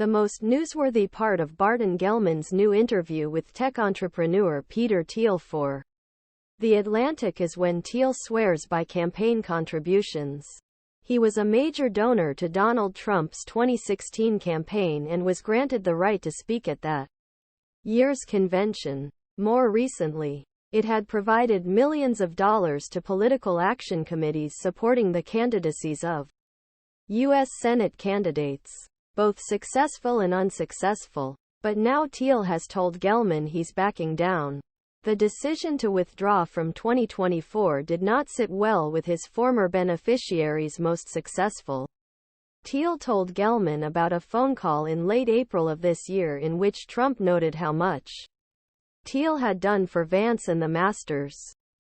The most newsworthy part of Barton Gellman's new interview with tech entrepreneur Peter Thiel for The Atlantic is when Thiel swears by campaign contributions. He was a major donor to Donald Trump's 2016 campaign and was granted the right to speak at that year's convention. More recently, it had provided millions of dollars to political action committees supporting the candidacies of U.S. Senate candidates, both successful and unsuccessful. But now Thiel has told Gellman he's backing down. The decision to withdraw from 2024 did not sit well with his former beneficiaries most successful. Thiel told Gellman about a phone call in late April of this year in which Trump noted how much Thiel had done for Vance and the Masters.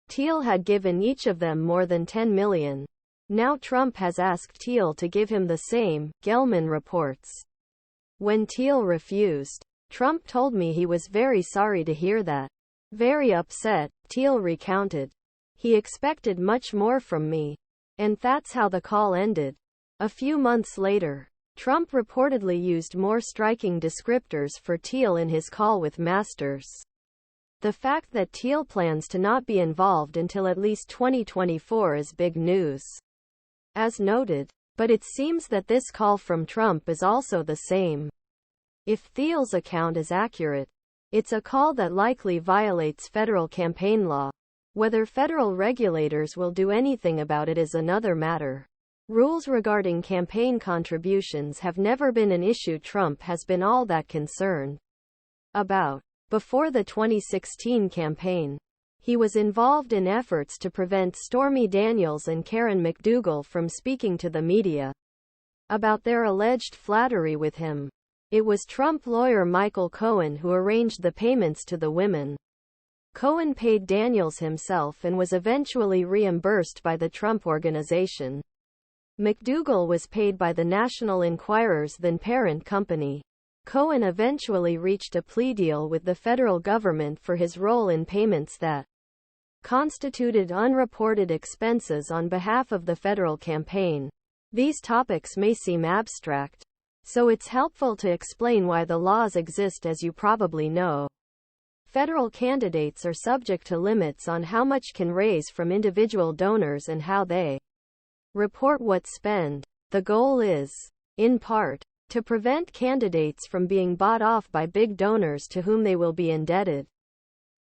Thiel had given each of them more than $10 million. Now Trump has asked Thiel to give him the same, Gellman reports. When Thiel refused, Trump told me he was very sorry to hear that. Very upset, Thiel recounted. He expected much more from me. And that's how the call ended. A few months later, Trump reportedly used more striking descriptors for Thiel in his call with Masters. The fact that Thiel plans to not be involved until at least 2024 is big news, as noted. But it seems that this call from Trump is also the same. If Thiel's account is accurate, it's a call that likely violates federal campaign law. Whether federal regulators will do anything about it is another matter. Rules regarding campaign contributions have never been an issue Trump has been all that concerned about. Before the 2016 campaign, he was involved in efforts to prevent Stormy Daniels and Karen McDougal from speaking to the media about their alleged flattery with him. It was Trump lawyer Michael Cohen who arranged the payments to the women. Cohen paid Daniels himself and was eventually reimbursed by the Trump Organization. McDougal was paid by the National Enquirer's then parent company. Cohen eventually reached a plea deal with the federal government for his role in payments that constituted unreported expenses on behalf of the federal campaign. These topics may seem abstract, so it's helpful to explain why the laws exist. As you probably know, federal candidates are subject to limits on how much can raise from individual donors and how they report what spend. The goal is, in part, to prevent candidates from being bought off by big donors to whom they will be indebted.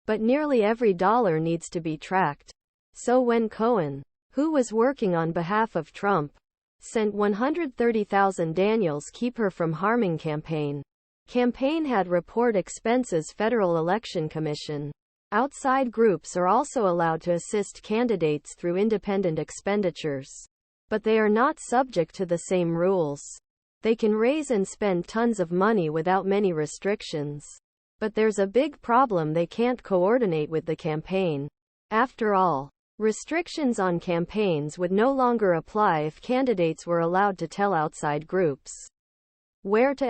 But nearly every dollar needs to be tracked. So when Cohen, who was working on behalf of Trump, sent $130,000 Daniels Keep Her From Harming campaign had report expenses. Federal Election Commission. Outside groups are also allowed to assist candidates through independent expenditures. But they are not subject to the same rules. They can raise and spend tons of money without many restrictions. But there's a big problem: they can't coordinate with the campaign. After all, restrictions on campaigns would no longer apply if candidates were allowed to tell outside groups where to